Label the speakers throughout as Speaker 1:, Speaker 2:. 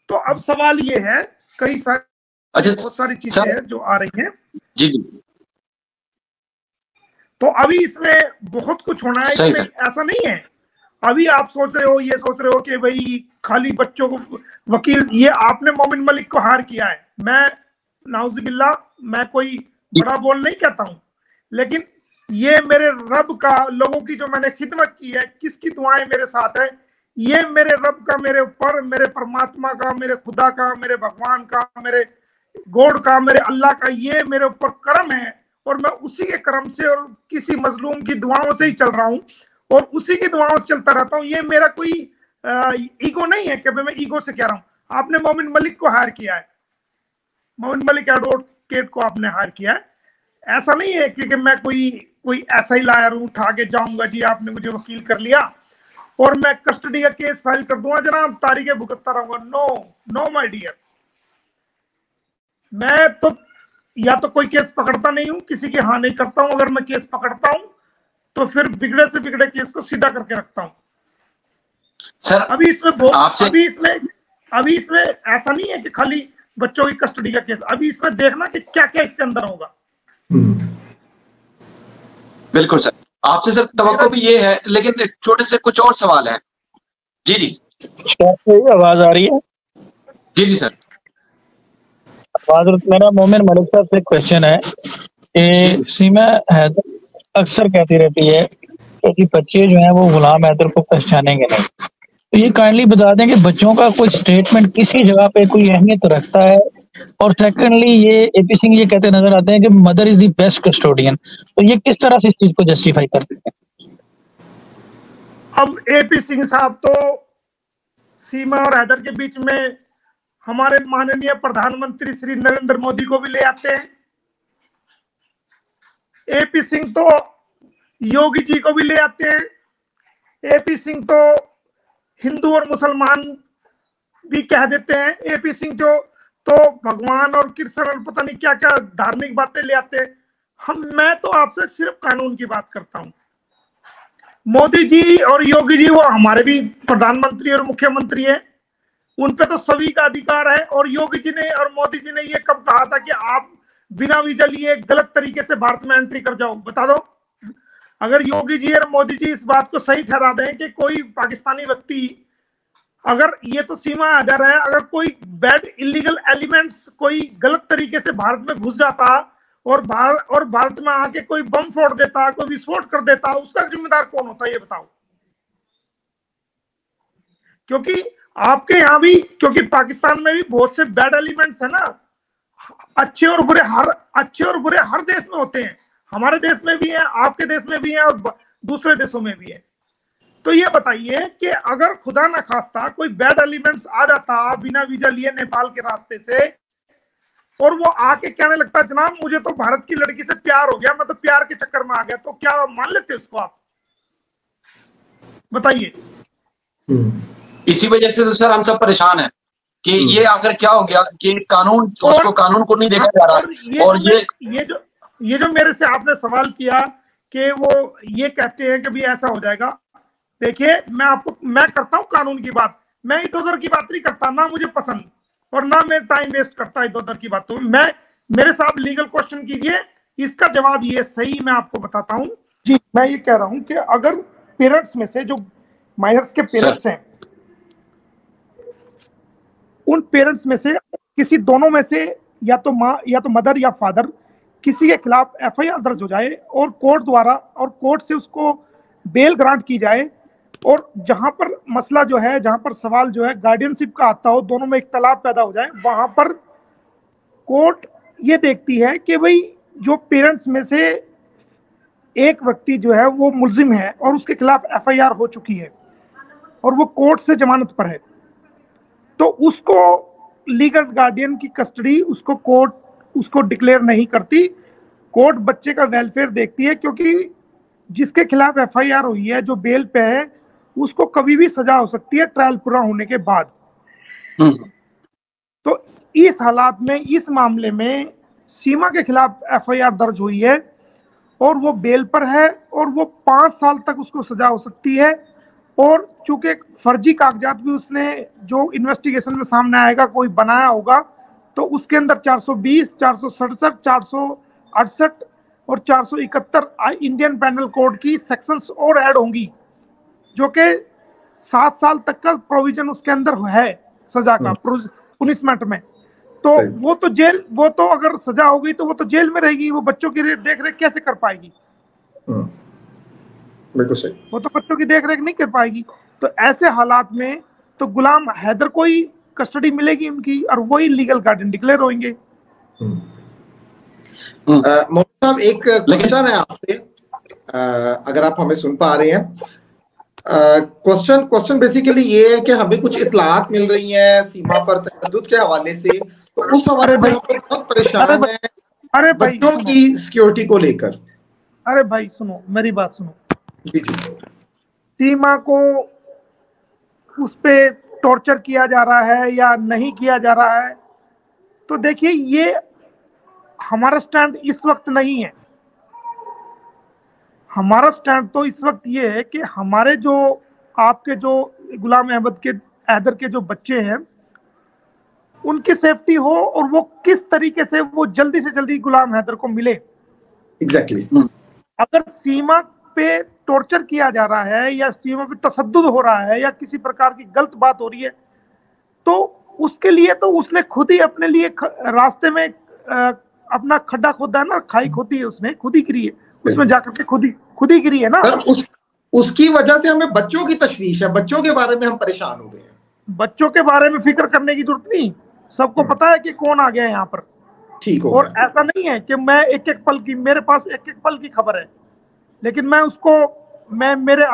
Speaker 1: तो अब सवाल ये है, कई सारी बहुत सारी चीजें हैं जो आ रही हैं।
Speaker 2: जी जी।
Speaker 1: तो अभी इसमें बहुत कुछ होना है, इसमें ऐसा नहीं है अभी आप सोच रहे हो, ये सोच रहे हो कि भाई खाली बच्चों को वकील, ये आपने मोमिन मलिक को हार किया है। मैं नाउजुबिल्ला, मैं कोई बड़ा बोल नहीं कहता हूं, लेकिन ये मेरे रब का, लोगों की जो मैंने खिदमत की है, किसकी दुआएं मेरे साथ है, ये मेरे रब का मेरे ऊपर, मेरे परमात्मा का, मेरे खुदा का, मेरे भगवान का, मेरे गॉड का, मेरे अल्लाह का, ये मेरे ऊपर करम है। और मैं उसी के करम से और किसी मजलूम की दुआओं से ही चल रहा हूं और उसी की दुआओं से चलता रहता हूं। ये मेरा कोई ईगो नहीं है कि मैं ईगो से कह रहा हूं। आपने मोमिन मलिक को हायर किया है, मोमिन मलिक एडवोकेट को आपने हायर किया है। ऐसा नहीं है कि मैं कोई ऐसा ही लायर हूं, उठा के जाऊंगा जी आपने मुझे वकील कर लिया और मैं कस्टडी का केस फाइल कर दूंगा जनाब, तारीखें भुगतता रहूंगा। नो नो माय डियर, मैं तो या तो कोई केस पकड़ता नहीं हूं, किसी की हाँ नहीं करता हूं। अगर मैं केस पकड़ता हूं तो फिर बिगड़े से बिगड़े केस को सीधा करके रखता हूं।
Speaker 2: सर
Speaker 1: अभी इसमें ऐसा नहीं है कि खाली बच्चों की कस्टडी का केस, अभी इसमें देखना कि क्या क्या इसके अंदर होगा।
Speaker 2: बिल्कुल सर, आपसे सर तवक्को भी ये है, लेकिन छोटे से कुछ और सवाल है। जी जी,
Speaker 3: आवाज आ रही है?
Speaker 2: जी जी सर।
Speaker 3: मेरा मोमिन मलिक साहब से क्वेश्चन है कि सीमा हैदर अक्सर कहती रहती है कि बच्चे जो हैं वो गुलाम हैदर को पहचानेंगे नहीं। तो ये काइंडली बता दें कि बच्चों का कोई स्टेटमेंट किसी जगह पे कोई अहमियत रखता है? और सेकंडली ये एपी सिंह ये कहते नजर आते हैं कि mother is the best custodian, तो ये किस तरह से इस चीज को जस्टिफाई करते हैं?
Speaker 1: अब एपी सिंह साहब तो सीमा और हैदर के बीच में हमारे माननीय प्रधानमंत्री श्री नरेंद्र मोदी को भी ले आते हैं। एपी सिंह तो योगी जी को भी ले आते हैं। एपी सिंह तो हिंदू और मुसलमान भी कह देते हैं। एपी सिंह जो तो भगवान और कृष्ण और पता नहीं क्या क्या धार्मिक बातें ले आते हैं। मैं तो आपसे सिर्फ कानून की बात करता हूं। मोदी जी और योगी जी वो हमारे भी प्रधानमंत्री और मुख्यमंत्री हैं, उन पे तो सभी का अधिकार है। और योगी जी ने और मोदी जी ने ये कब कहा था कि आप बिना वीजा लिए गलत तरीके से भारत में एंट्री कर जाओ? बता दो। अगर योगी जी और मोदी जी इस बात को सही ठहरा दें कि कोई पाकिस्तानी व्यक्ति, अगर ये तो सीमा हैदर है, अगर कोई बैड इलीगल एलिमेंट्स कोई गलत तरीके से भारत में घुस जाता और भारत में आके कोई बम फोड़ देता, कोई विस्फोट कर देता, उसका जिम्मेदार कौन होता है ये बताओ? क्योंकि आपके यहाँ भी, क्योंकि पाकिस्तान में भी बहुत से बैड एलिमेंट्स है ना, अच्छे और बुरे हर देश में होते हैं। हमारे देश में भी है, आपके देश में भी है और दूसरे देशों में भी है। तो ये बताइए कि अगर खुदा ना खास्ता कोई बैड एलिमेंट्स आ जाता बिना वीजा लिए नेपाल के रास्ते से और वो आके कहने लगता जनाब मुझे तो भारत की लड़की से प्यार हो गया, मैं तो प्यार के चक्कर में आ गया, तो क्या मान लेते उसको आप? बताइए।
Speaker 2: इसी वजह से तो सर हम सब परेशान हैं कि ये आखिर क्या हो गया कि कानून उसको कानून को नहीं देखा जा रहा। और
Speaker 1: ये जो मेरे से आपने सवाल किया कि वो ये कहते हैं कि भी ऐसा हो जाएगा, देखिए मैं करता हूं कानून की बात, मैं इधर उधर की बात नहीं करता, ना मुझे पसंद और ना मैं टाइम वेस्ट करता इधर उधर की बातों में। मेरे साथ लीगल क्वेश्चन कीजिए, इसका जवाब ये सही मैं आपको बताता हूं जी। मैं ये कह रहा हूं कि अगर पेरेंट्स में से जो माइनर्स के पेरेंट्स हैं, उन पेरेंट्स में से किसी दोनों में से या तो माँ या तो मदर या फादर किसी के खिलाफ एफआईआर दर्ज हो जाए और कोर्ट द्वारा और कोर्ट से उसको बेल ग्रांट की जाए, और जहां पर मसला जो है, जहां पर सवाल जो है गार्डियनशिप का आता हो, दोनों में इख्तलाफ पैदा हो जाए, वहां पर कोर्ट ये देखती है कि भाई जो पेरेंट्स में से एक व्यक्ति जो है वो मुल्जिम है और उसके खिलाफ एफआईआर हो चुकी है और वो कोर्ट से जमानत पर है, तो उसको लीगल गार्डियन की कस्टडी उसको कोर्ट उसको डिक्लेयर नहीं करती। कोर्ट बच्चे का वेलफेयर देखती है, क्योंकि जिसके खिलाफ एफआईआर हुई है, जो बेल पे है, उसको कभी भी सजा हो सकती है ट्रायल पूरा होने के बाद। तो इस हालात में, इस मामले में सीमा के खिलाफ एफआईआर दर्ज हुई है और वो बेल पर है और वो 5 साल तक उसको सजा हो सकती है और चूंकि फर्जी कागजात भी उसने जो इन्वेस्टिगेशन में सामने आएगा कोई बनाया होगा, तो उसके अंदर 420, 467, 468 और 471 इंडियन पेनल कोड की सेक्शंस और ऐड होंगी, जो कि 7 साल तक का प्रोविजन उसके अंदर है सजा का पुनिशमेंट में। तो वो तो जेल, वो तो अगर सजा हो गई तो वो तो जेल में रहेगी, वो बच्चों की देख रेख कैसे कर पाएगी?
Speaker 4: बिल्कुल सही,
Speaker 1: वो तो बच्चों की देख रेख नहीं कर पाएगी। तो ऐसे हालात में तो गुलाम हैदर को ही कस्टडी मिलेगी उनकी, और वही लीगल गार्डियन डिक्लेयर होंगे।
Speaker 4: मोहम्मद साहब, एक क्वेश्चन है आपसे, अगर आप हमें सुन पा रहे हैं। क्वेश्चन बेसिकली ये है कि हमें कुछ इत्तलात मिल रही हैं सीमा पर तशद्दुद के हवाले से, तो उस हवाले से हम बहुत परेशान हैं।
Speaker 1: अरे भाई,
Speaker 4: बच्चों की सिक्योरिटी को लेकर।
Speaker 1: अरे भाई सुनो, मेरी बात सुनो
Speaker 4: जी।
Speaker 1: सीमा को उस पे टॉर्चर किया जा रहा है या नहीं किया जा रहा है, तो देखिए ये हमारा स्टैंड इस वक्त नहीं है। हमारा स्टैंड तो इस वक्त ये है कि हमारे जो आपके जो गुलाम अहमद के हैदर के जो बच्चे हैं उनकी सेफ्टी हो, और वो किस तरीके से वो जल्दी से जल्दी गुलाम हैदर को मिले।
Speaker 4: एग्जैक्टली।
Speaker 1: अगर सीमा पे टॉर्चर किया जा रहा है या सीमा पे तशद्दुद हो रहा है या किसी प्रकार की गलत बात हो रही है, तो उसके लिए तो उसने खुद ही अपने लिए रास्ते में अपना खड्डा खोदा है ना, खाई खोदी है उसने, खुद ही गिरी है उसमें जाकर के, खुद ही गिरी है ना।
Speaker 4: उसकी वजह से हमें बच्चों की तशवीश है, बच्चों के बारे में हम परेशान हो गए हैं।
Speaker 1: बच्चों के बारे में फिक्र करने की जरूरत नहीं, सबको पता है कि कौन आ गया यहाँ पर।
Speaker 4: ठीक हो,
Speaker 1: और ऐसा नहीं है कि मैं एक एक पल की, मेरे पास एक एक पल की खबर है, लेकिन मैं उसको मेरे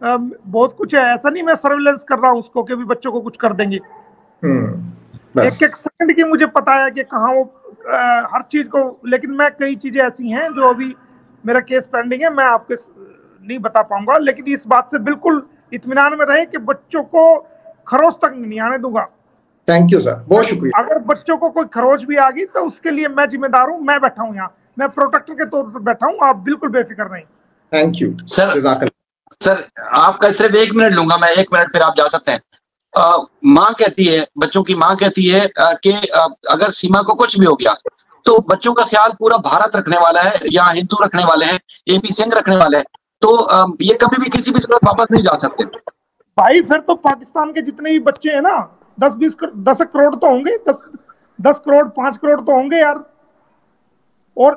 Speaker 1: बहुत कुछ है, ऐसा नहीं मैं सर्विलेंस कर रहा हूँ उसको कि भी बच्चों को कुछ कर देंगे। एक एक सेकंड की मुझे पता है कि कहाँ वो हर चीज को, लेकिन मैं कई चीजें ऐसी हैं जो अभी मेरा केस पेंडिंग है, मैं आपके नहीं बता पाऊंगा, लेकिन इस बात से बिल्कुल इत्मीनान में रहे कि बच्चों को खरोच तक नहीं आने दूंगा।
Speaker 4: थैंक यू सर, बहुत शुक्रिया।
Speaker 1: अगर बच्चों को कोई खरोच भी आ गई तो उसके लिए मैं जिम्मेदार हूँ, मैं बैठा हूँ यहाँ, मैं प्रोटेक्टर के तौर पर बैठा हूँ, आप बिल्कुल बेफिक्र नहीं।
Speaker 4: थैंक यू
Speaker 2: सर, आपका सिर्फ 1 मिनट लूंगा मैं, 1 मिनट फिर आप जा सकते हैं। माँ कहती है, बच्चों की माँ कहती है कि अगर सीमा को कुछ भी हो गया तो बच्चों का ख्याल पूरा भारत रखने वाला है या हिंदू रखने वाले हैं, एपी सिंह रखने वाले हैं, तो ये कभी भी किसी भी सूरत वापस नहीं जा सकते।
Speaker 1: भाई फिर तो पाकिस्तान के जितने भी बच्चे हैं ना, 10 करोड़ तो होंगे, 10 करोड़ 5 करोड़ तो होंगे यार, और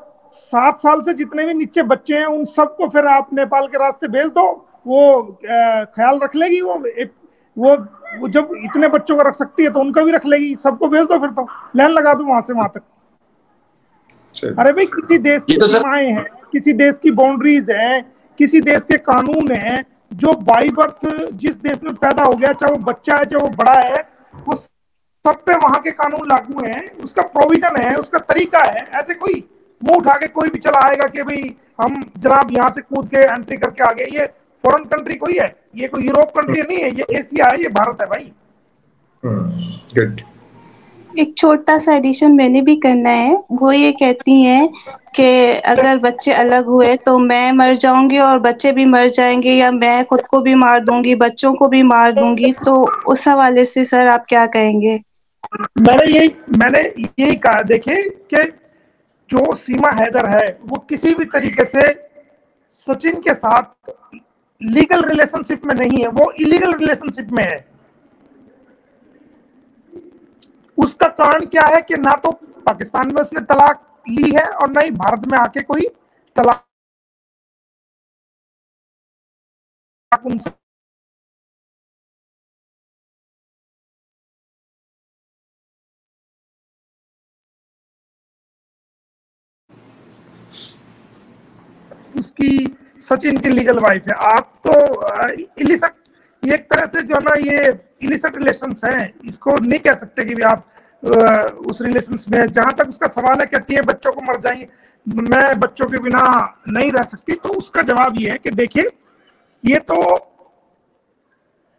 Speaker 1: 7 साल से जितने भी नीचे बच्चे हैं उन सबको फिर आप नेपाल के रास्ते भेज दो, वो ख्याल रख लेगी। वो जब इतने बच्चों को रख सकती है तो उनका भी रख लेगी, सबको भेज दो, फिर तो लाइन लगा दो वहां से वहां तक। अरे भाई, किसी देश की सीमाएं हैं, किसी देश की बाउंड्रीज हैं, किसी देश के कानून हैं, जो बाई बर्थ जिस देश में पैदा हो गया, चाहे वो बच्चा है चाहे वो बड़ा है, वो सब पे वहां के कानून लागू हैं, उसका प्रोविजन है, उसका तरीका है। ऐसे कोई मुंह उठा के कोई भी चला आएगा कि भाई हम जनाब यहाँ से कूद के एंट्री करके आ गए, ये फॉरेन कंट्री कोई है, ये कोई यूरोप कंट्री नहीं है, ये एशिया है, ये भारत है भाई।
Speaker 4: गुड।
Speaker 5: एक छोटा सा एडिशन मैंने भी करना है। वो ये कहती हैं कि अगर बच्चे अलग हुए तो मैं मर जाऊंगी और बच्चे भी मर जाएंगे, या मैं खुद को भी मार दूंगी, बच्चों को भी मार दूंगी, तो उस हवाले से सर आप क्या कहेंगे?
Speaker 1: मैंने यही कहा, देखिए कि जो सीमा हैदर है वो किसी भी तरीके से सचिन के साथ लीगल रिलेशनशिप में नहीं है, वो इलीगल रिलेशनशिप में है। उसका कारण क्या है कि ना तो पाकिस्तान में उसने तलाक ली है और ना ही भारत में आके कोई तलाक उनसे उसकी सचिन की लीगल वाइफ है। आप तो इलिसिट, एक तरह से जो ना ये इलिसिट रिलेशंस हैं, इसको नहीं कह सकते कि भी आप उस रिलेशंस में। जहां तक उसका सवाल है, कहती है बच्चों को मर जाएंगे, मैं बच्चों के बिना नहीं रह सकती, तो उसका जवाब ये है कि देखिए, ये तो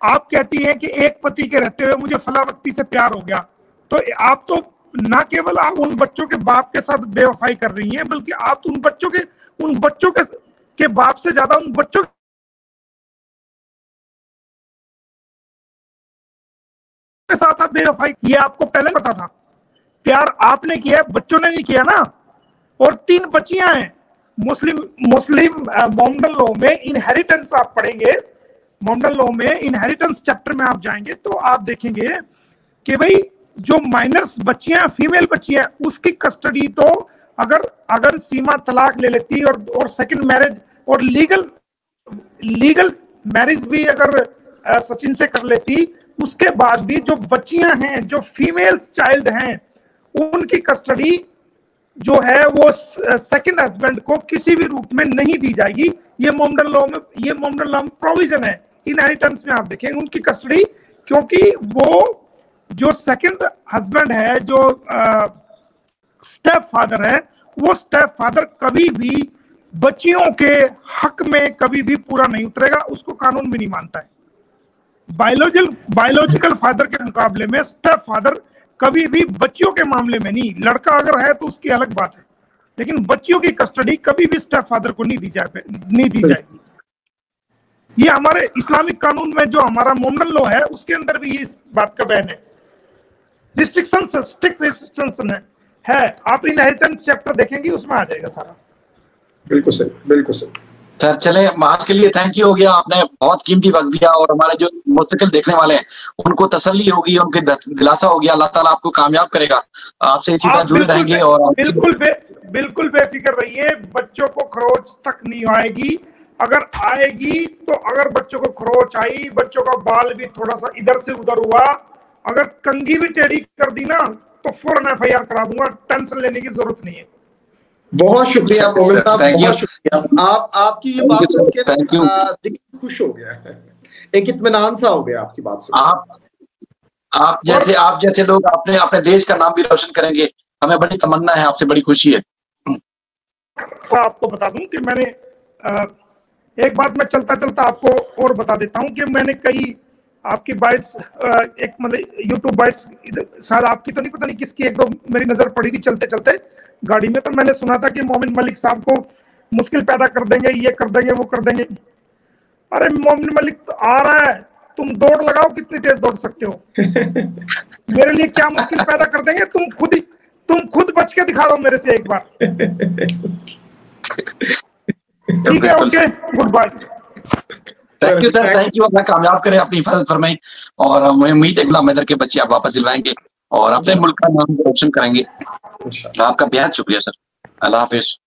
Speaker 1: आप कहती हैं कि एक पति के रहते हुए मुझे फला व्यक्ति से प्यार हो गया, तो आप तो ना केवल आप उन बच्चों के बाप के साथ बेवफाई कर रही हैं, बल्कि आप उन बच्चों के बाप से ज्यादा उन बच्चों के साथ आप बेवफाई, ये आपको पहले पता था। प्यार आपने किया, बच्चों ने नहीं किया ना। और 3 बच्चियां हैं। मुस्लिम मोमडन लॉ में इनहेरिटेंस आप पढ़ेंगे, मोमडन लॉ में इनहेरिटेंस चैप्टर में आप जाएंगे तो आप देखेंगे कि भाई जो माइनर्स बच्चियां, फीमेल बच्चियां, उसकी कस्टडी तो अगर सीमा तलाक ले लेती और सेकंड मैरिज और लीगल मैरिज भी अगर सचिन से कर लेती, उसके बाद भी जो बच्चियां हैं, जो फीमेल चाइल्ड हैं, उनकी कस्टडी जो है वो सेकंड हस्बैंड को किसी भी रूप में नहीं दी जाएगी। ये मोमडन लॉ में प्रोविजन है। इनहेरिटेंस में आप देखेंगे उनकी कस्टडी, क्योंकि वो जो सेकंड हस्बैंड है, जो स्टेप फादर है, वो स्टेप फादर कभी भी बच्चियों के हक में कभी भी पूरा नहीं उतरेगा, उसको कानून भी नहीं मानता है। बायोलॉजिकल फादर के मुकाबले में स्टेप फादर कभी भी बच्चियों के मामले में नहीं, लड़का अगर है तो उसकी अलग बात है, लेकिन बच्चियों की कस्टडी कभी भी स्टेप फादर को नहीं दी जाएगी। ये हमारे इस्लामिक कानून में जो हमारा मोमडन लॉ है उसके अंदर भी इस बात का बयान है। रिस्ट्रिक्शन, स्ट्रिक्ट रिस्ट्रिक्शन है। आप इनहेरिटेंस चैप्टर देखेंगे उसमें आ जाएगा सारा।
Speaker 4: बिल्कुल सही, बिल्कुल सही
Speaker 2: सर। चले, आज के लिए थैंक यू हो गया, आपने बहुत कीमती वक्त दिया और हमारे जो मुस्तकिल देखने वाले हैं उनको तसल्ली होगी, उनके दिलासा हो गया। अल्लाह ताला आपको कामयाब करेगा, आपसे इसी तरह जुड़े रहेंगे। और
Speaker 1: बिल्कुल बेफिक्र रहिए, बच्चों को खरोच तक नहीं आएगी। अगर आएगी तो अगर बच्चों को खरोच आई, बच्चों का बाल भी थोड़ा सा इधर से उधर हुआ, अगर कंघी भी टेढ़ी कर दी ना तो फौरन FIR करा दूंगा, टेंशन लेने की जरूरत नहीं है।
Speaker 4: बहुत शुक्रिया मोमिन साहब, बहुत शुक्रिया। आपकी ये बात सुन के दिल खुश हो गया है, एक इत्मीनान सा हो गया आपकी बात सुन।
Speaker 2: आप जैसे लोग अपने देश का नाम भी रोशन करेंगे, हमें बड़ी तमन्ना है, आपसे बड़ी खुशी है।
Speaker 1: आपको बता दूं कि मैंने एक बात मैं चलता चलता आपको और बता देता हूं कि मैंने कई आपकी बाइट्स, एक मतलब यूट्यूब बाइट्स, शायद आपकी तो नहीं, पता नहीं किसकी, एक दो मेरी नजर पड़ी थी चलते चलते गाड़ी में, तो मैंने सुना था कि मोमिन मलिक साहब को मुश्किल पैदा कर देंगे, ये कर देंगे, वो कर देंगे। अरे मोमिन मलिक तो आ रहा है, तुम दौड़ लगाओ, कितनी तेज दौड़ सकते हो। मेरे लिए क्या मुश्किल पैदा कर देंगे, तुम खुद बच के दिखा दो मेरे से एक बार। ठीक है, okay, goodbye.
Speaker 2: Thank you sir, thank you. अपना कामयाब करें, अपनी हिफाजत फरमाई, और मुझे उम्मीद है गुलाम हैदर के बच्चे आप वापस दिलवाएंगे और अपने मुल्क का नाम रोशन करेंगे। आपका बेहद शुक्रिया सर। अल्लाह हाफिज।